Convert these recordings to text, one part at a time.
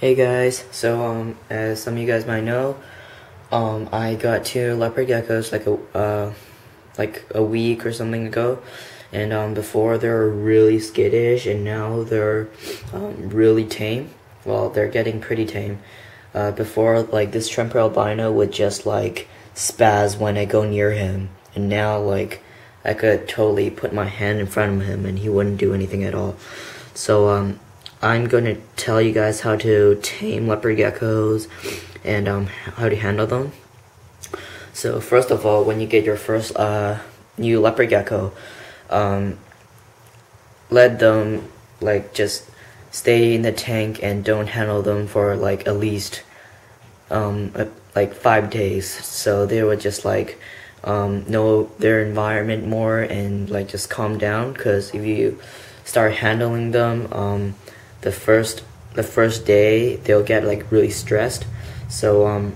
Hey guys, so as some of you guys might know, I got two leopard geckos like a week or something ago, and before they were really skittish, and now they're really tame. Well, they're getting pretty tame. Before, like, this shrimper albino would just like spaz when I go near him, and now like I could totally put my hand in front of him and he wouldn't do anything at all. So I'm going to tell you guys how to tame leopard geckos and how to handle them. So first of all, when you get your first new leopard gecko, let them like just stay in the tank and don't handle them for like at least like 5 days, so they would just like know their environment more and like just calm down. Because if you start handling them the first day, they'll get like really stressed. So and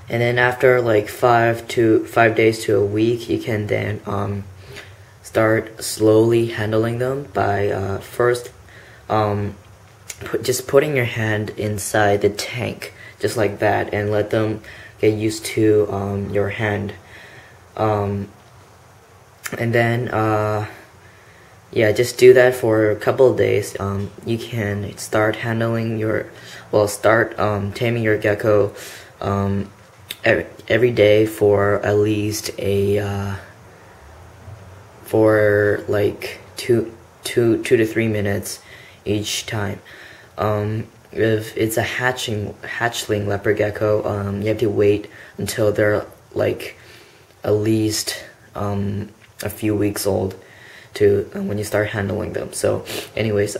then after like 5 days to a week, you can then start slowly handling them by first just putting your hand inside the tank just like that, and let them get used to your hand, and then yeah, just do that for a couple of days. You can start handling taming your gecko every day for at least for like two to 3 minutes each time. If it's a hatchling leopard gecko, you have to wait until they're like at least a few weeks old to when you start handling them. So anyways,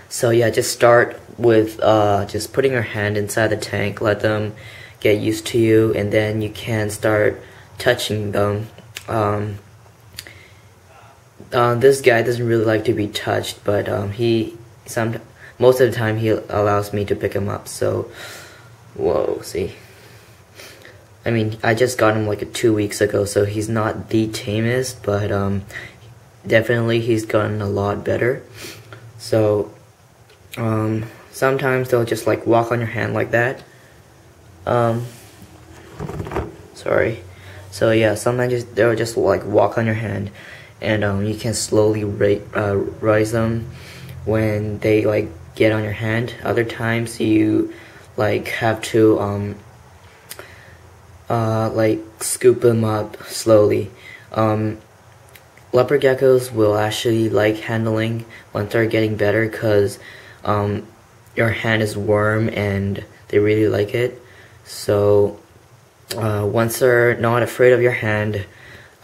so yeah, just start with just putting your hand inside the tank, let them get used to you, and then you can start touching them. This guy doesn't really like to be touched, but most of the time he allows me to pick him up. So whoa, see, I mean, I just got him like 2 weeks ago, so he's not the tamest, but definitely he's gotten a lot better. So sometimes they'll just like walk on your hand like that. Sorry. So yeah, sometimes they'll just like walk on your hand, and you can slowly raise them when they like get on your hand. Other times you like have to like scoop them up slowly. Leopard geckos will actually like handling once they're getting better, because your hand is warm and they really like it. So once they're not afraid of your hand,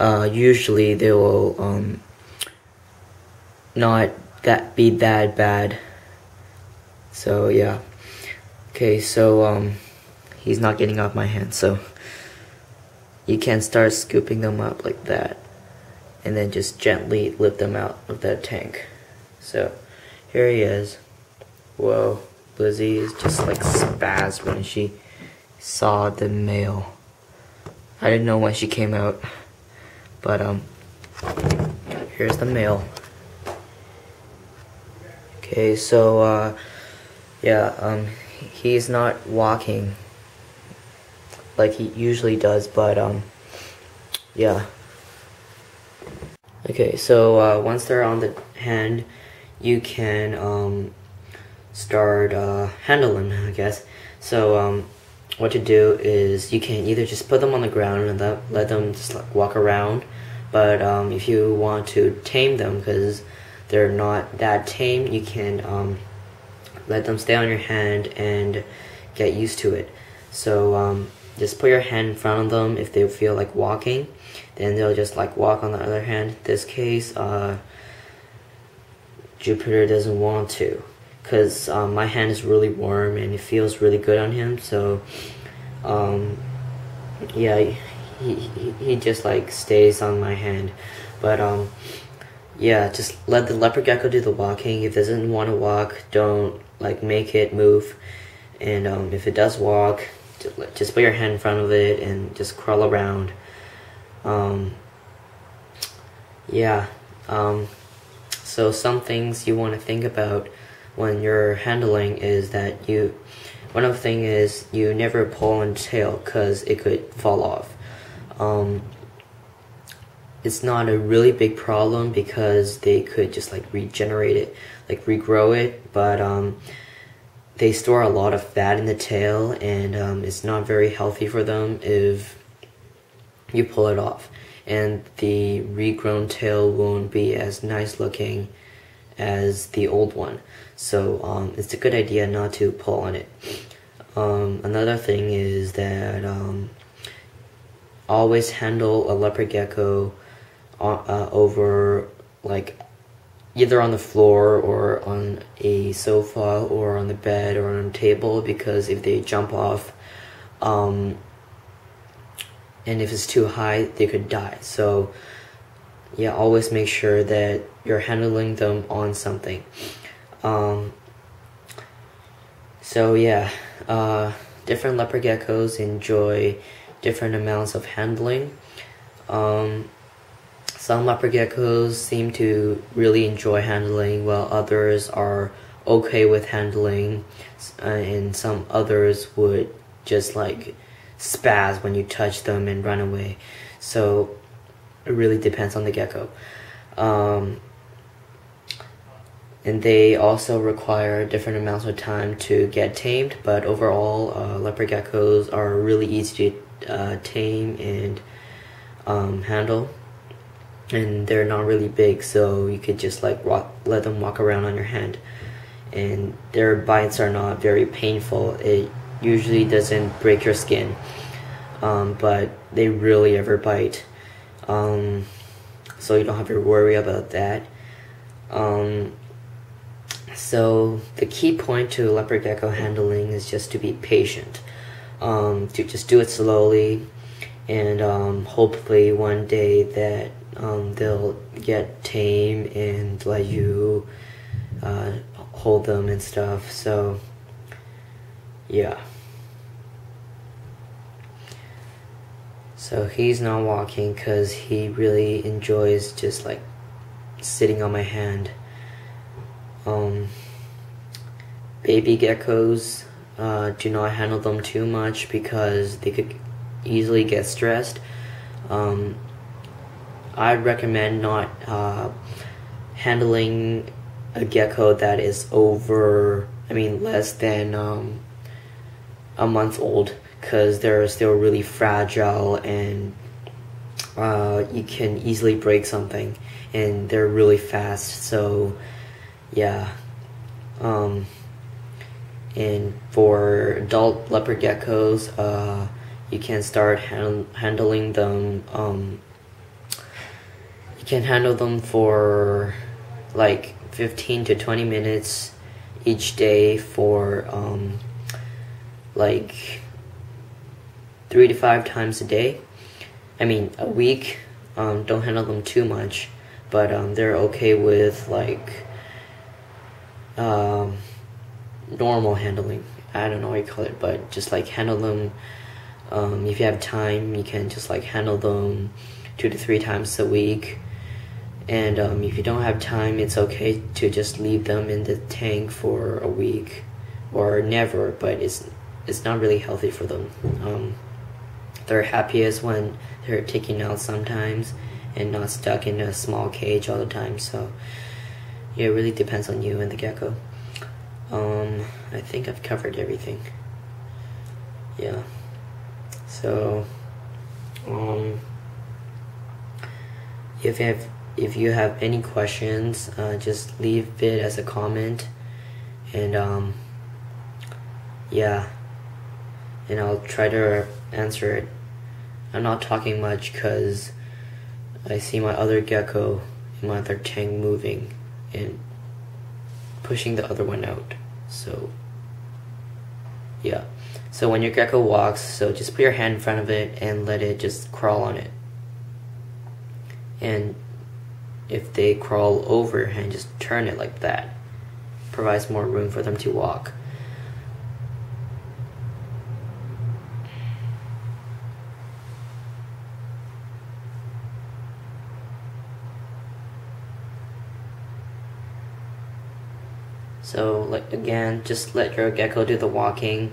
usually they will not be that bad. So yeah, okay, so he's not getting off my hand, so you can start scooping them up like that, and then just gently lift them out of that tank. So here he is. Whoa, Lizzie is just like spazzed when she saw the male. I didn't know when she came out, but here's the male. Okay, so yeah, he's not walking like he usually does, but yeah. Okay, so once they're on the hand, you can start handling them, I guess. So what to do is you can either just put them on the ground and let them just like walk around, but if you want to tame them, because they're not that tame, you can let them stay on your hand and get used to it. So just put your hand in front of them. If they feel like walking, then they'll just like walk on the other hand. In this case, Jupiter doesn't want to, because my hand is really warm and it feels really good on him. So yeah, he just like stays on my hand. But yeah, just let the leopard gecko do the walking. If it doesn't want to walk, don't like make it move. And if it does walk, just put your hand in front of it and just crawl around. Yeah. So some things you want to think about when you're handling is that one of the thing is you never pull on the tail because it could fall off. It's not a really big problem because they could just like regenerate it, like regrow it, but they store a lot of fat in the tail, and it's not very healthy for them if you pull it off, and the regrown tail won't be as nice looking as the old one. So it's a good idea not to pull on it. Another thing is that always handle a leopard gecko over, like, either on the floor or on a sofa or on the bed or on a table, because if they jump off and if it's too high, they could die. So yeah, always make sure that you're handling them on something. So yeah, different leopard geckos enjoy different amounts of handling. Some leopard geckos seem to really enjoy handling, while others are okay with handling, and some others would just like spaz when you touch them and run away. So it really depends on the gecko. And they also require different amounts of time to get tamed, but overall leopard geckos are really easy to tame and handle. And they're not really big, so you could just like let them walk around on your hand, and their bites are not very painful. It usually doesn't break your skin, but they really ever bite, so you don't have to worry about that. So the key point to leopard gecko handling is just to be patient, to just do it slowly, and hopefully one day that they'll get tame and let you hold them and stuff. So yeah. So he's not walking because he really enjoys just like sitting on my hand. Baby geckos, do not handle them too much because they could easily get stressed. I'd recommend not handling a gecko that is less than a month old, because they're still really fragile, and you can easily break something, and they're really fast. So yeah. And for adult leopard geckos, you can start handling them. You can handle them for like 15 to 20 minutes each day for like 3 to 5 times a day. A week. Don't handle them too much, but they're okay with like normal handling. I don't know what you call it, but just like handle them. If you have time, you can just like handle them 2 to 3 times a week. And if you don't have time, it's okay to just leave them in the tank for a week or never, but it's not really healthy for them. They're happiest when they're taken out sometimes and not stuck in a small cage all the time. So yeah, it really depends on you and the gecko. I think I've covered everything. Yeah. So if you have any questions, just leave it as a comment, and yeah, and I'll try to answer it. I'm not talking much because I see my other gecko in my other tank moving and pushing the other one out. So yeah, so when your gecko walks, so just put your hand in front of it and let it just crawl on it, and if they crawl over your hand, just turn it like that. Provides more room for them to walk. So like again, just let your gecko do the walking.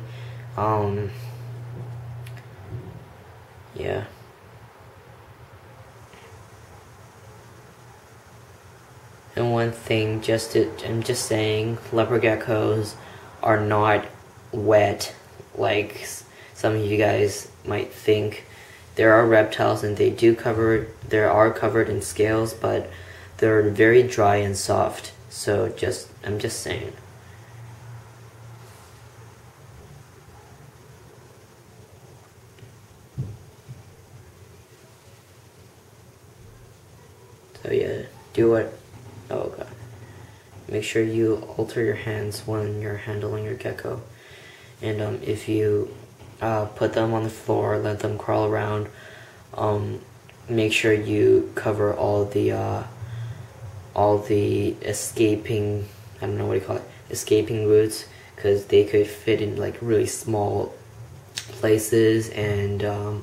Yeah. And one thing, I'm just saying, leopard geckos are not wet like some of you guys might think. There are reptiles and they are covered in scales, but they're very dry and soft. So I'm just saying. So yeah, do what? Oh god. Make sure you alter your hands when you're handling your gecko. And if you put them on the floor, let them crawl around, make sure you cover all the escaping, I don't know what you call it, escaping routes, because they could fit in like really small places and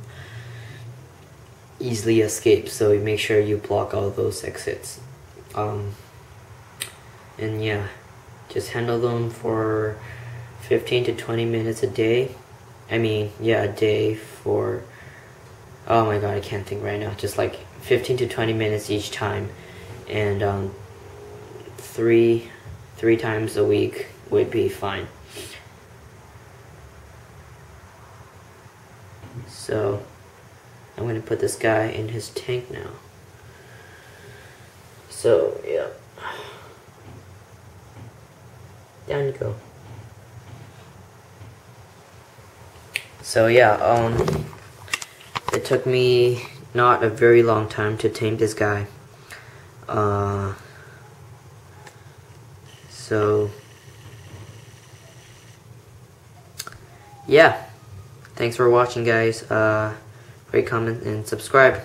easily escape. So you make sure you block all those exits. And yeah, just handle them for 15 to 20 minutes a day. I mean, yeah, a day for, oh my god, I can't think right now. Just like 15 to 20 minutes each time, and three times a week would be fine. So I'm gonna put this guy in his tank now. So yeah, down you go. So yeah, it took me not a very long time to tame this guy. So yeah, thanks for watching, guys. Rate, comment, and subscribe.